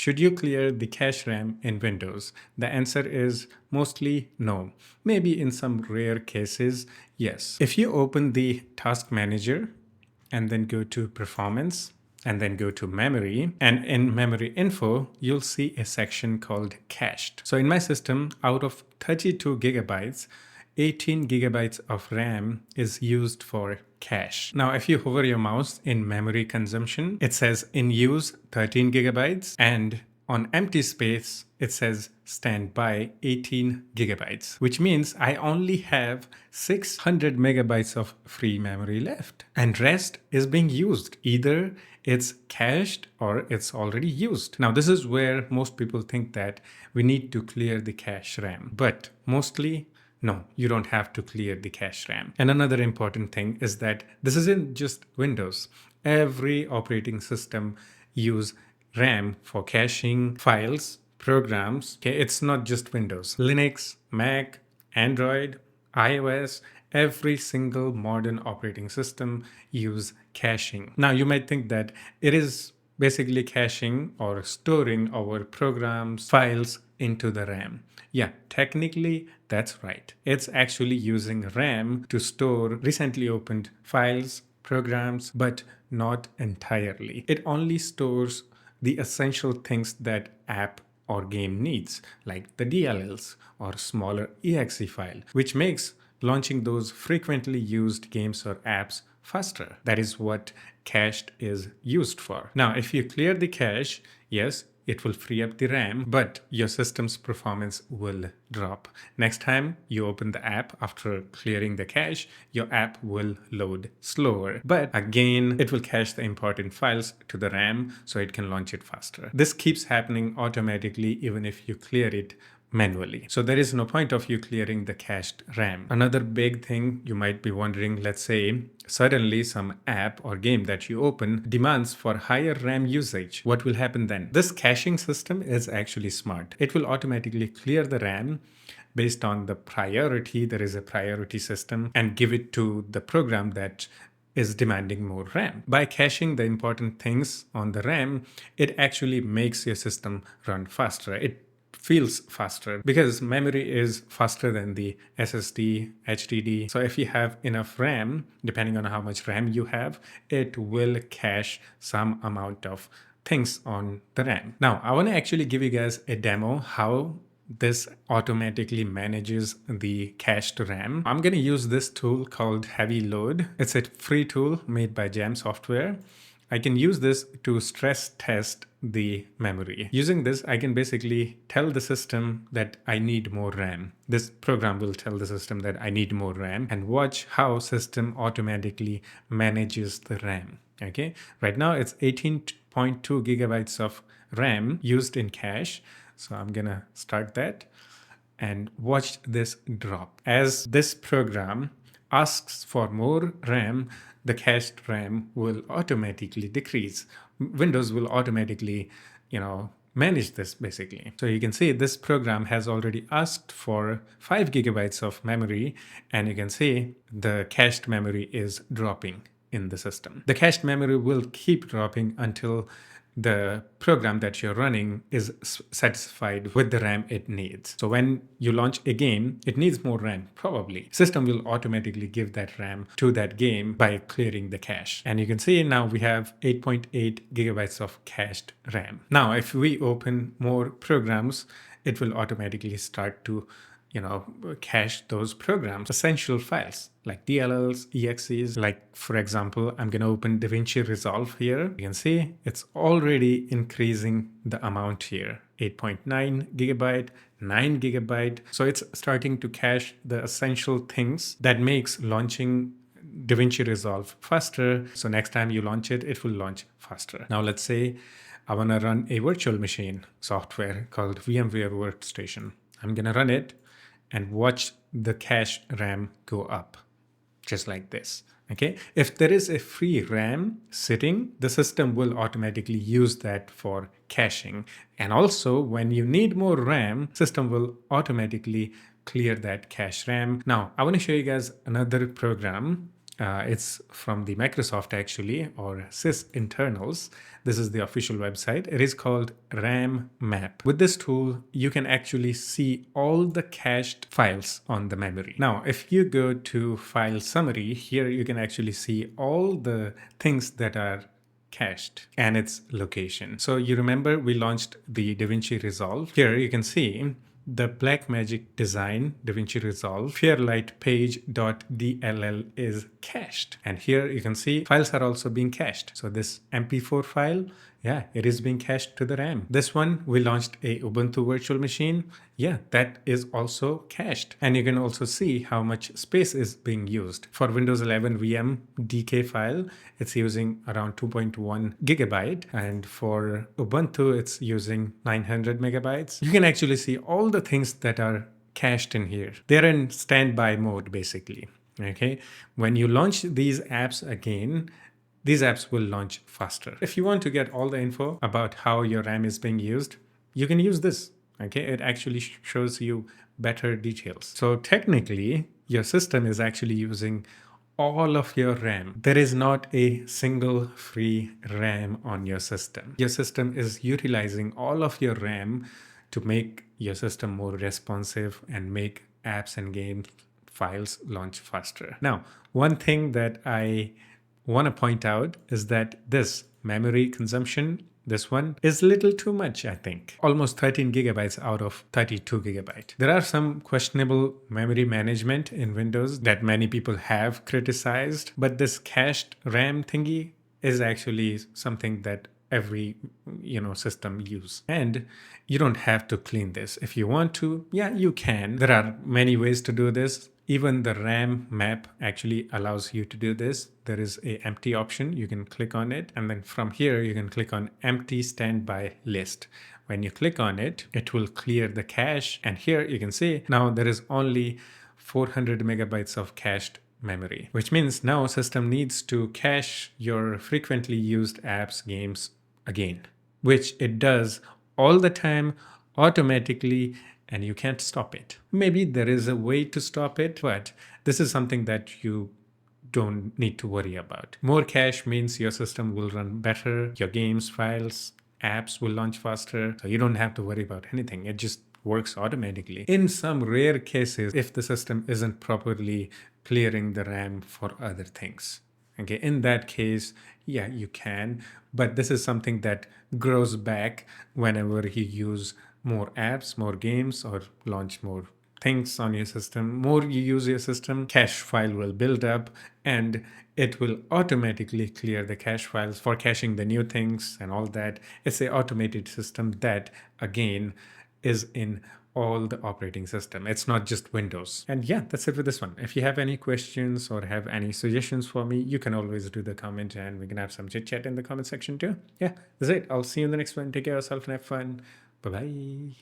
Should you clear the cache RAM in Windows? The answer is mostly no. Maybe in some rare cases, yes. If you open the Task Manager and then go to Performance, and then go to Memory, and in Memory Info, you'll see a section called Cached. So in my system, out of 32 gigabytes, 18 gigabytes of RAM is used for cache. Now, if you hover your mouse in memory consumption, it says in use 13 gigabytes, and on empty space, it says standby 18 gigabytes, which means I only have 600 megabytes of free memory left, and rest is being used. Either it's cached or it's already used. Now, this is where most people think that we need to clear the cache RAM, but mostly no, you don't have to clear the cache RAM. And another important thing is that this isn't just Windows. Every operating system use RAM for caching files, programs. Okay, it's not just Windows. Linux, Mac, Android, iOS, every single modern operating system use caching. Now, you might think that it is basically caching or storing our programs, files into the RAM. Yeah, technically that's right. It's actually using RAM to store recently opened files, programs, but not entirely. It only stores the essential things that app or game needs, like the DLLs or smaller exe file, which makes launching those frequently used games or apps faster. That is what cached is used for. Now, if you clear the cache, yes, it will free up the RAM, but your system's performance will drop. Next time you open the app after clearing the cache, your app will load slower. But again, it will cache the important files to the RAM so it can launch it faster. This keeps happening automatically even if you clear it manually. So there is no point of you clearing the cached RAM. Another big thing you might be wondering, let's say suddenly some app or game that you open demands for higher RAM usage. What will happen then? This caching system is actually smart. It will automatically clear the RAM based on the priority. There is a priority system, and give it to the program that is demanding more RAM. By caching the important things on the RAM, it actually makes your system run faster. It feels faster because memory is faster than the SSD, HDD. So if you have enough RAM, depending on how much RAM you have, it will cache some amount of things on the RAM. Now, I want to actually give you guys a demo how this automatically manages the cached RAM. I'm going to use this tool called Heavy Load. It's a free tool made by Jam Software. I can use this to stress test the memory. Using this, I can basically tell the system that I need more RAM. This program will tell the system that I need more RAM, and watch how system automatically manages the RAM. Okay, right now it's 18.2 gigabytes of RAM used in cache. So I'm gonna start that and watch this drop. As this program asks for more RAM, the cached RAM will automatically decrease. Windows will automatically, manage this basically. So you can see this program has already asked for 5 gigabytes of memory, and you can see the cached memory is dropping in the system. The cached memory will keep dropping until the program that you're running is satisfied with the RAM it needs. So when you launch a game, it needs more RAM, probably. System will automatically give that RAM to that game by clearing the cache. And you can see now we have 8.8 gigabytes of cached RAM. Now, if we open more programs, it will automatically start to cache those programs, essential files like DLLs, EXEs. Like, for example, I'm going to open DaVinci Resolve here. You can see it's already increasing the amount here. 8.9 gigabyte, 9 gigabyte. So it's starting to cache the essential things that makes launching DaVinci Resolve faster. So next time you launch it, it will launch faster. Now let's say I want to run a virtual machine software called VMware Workstation. I'm going to run it and watch the cache RAM go up, just like this. Okay, if there is a free RAM sitting, the system will automatically use that for caching. And also, when you need more RAM, system will automatically clear that cache RAM. Now, I want to show you guys another program It's from the Microsoft actually, or sys internals. This is the official website. It is called RAMMap. With this tool, you can actually see all the cached files on the memory. Now, if you go to file summary, here you can actually see all the things that are cached and its location. So you remember we launched the DaVinci Resolve. Here you can see the Blackmagic design DaVinci Resolve Fairlight page.dll is cached. And here you can see files are also being cached. So this MP4 file, yeah, it is being cached to the RAM. This one, we launched a Ubuntu virtual machine. Yeah, that is also cached. And you can also see how much space is being used. For Windows 11 VM DK file, it's using around 2.1 gigabyte. And for Ubuntu, it's using 900 megabytes. You can actually see all the things that are cached in here. They're in standby mode, basically. Okay. When you launch these apps again, these apps will launch faster. If you want to get all the info about how your RAM is being used, you can use this. Okay, it actually shows you better details. So technically, your system is actually using all of your RAM. There is not a single free RAM on your system. Your system is utilizing all of your RAM to make your system more responsive and make apps and game files launch faster. Now, one thing that I want to point out is that this memory consumption, this one, is a little too much, I think. Almost 13 gigabytes out of 32 gigabyte. There are some questionable memory management in Windows that many people have criticized, but this cached RAM thingy is actually something that every system use, and you don't have to clean this. If you want to, yeah, you can. There are many ways to do this. Even the RAM map actually allows you to do this. There is a empty option. You can click on it, and then from here you can click on empty standby list. When you click on it, it will clear the cache, and here you can see now there is only 400 megabytes of cached memory, which means now system needs to cache your frequently used apps, games again, which it does all the time automatically, and you can't stop it. Maybe there is a way to stop it, but this is something that you don't need to worry about. More cache means your system will run better, your games, files, apps will launch faster, so you don't have to worry about anything. It just works automatically. In some rare cases, if the system isn't properly clearing the RAM for other things. Okay, in that case, yeah, you can, but this is something that grows back whenever you use more apps, more games, or launch more things on your system. More you use your system, cache file will build up, and it will automatically clear the cache files for caching the new things and all that. It's an automated system that, again, is in all the operating system. It's not just Windows. And yeah, that's it for this one. If you have any questions or have any suggestions for me, you can always do the comment and we can have some chit chat in the comment section too. Yeah, that's it. I'll see you in the next one. Take care of yourself and have fun. Bye-bye.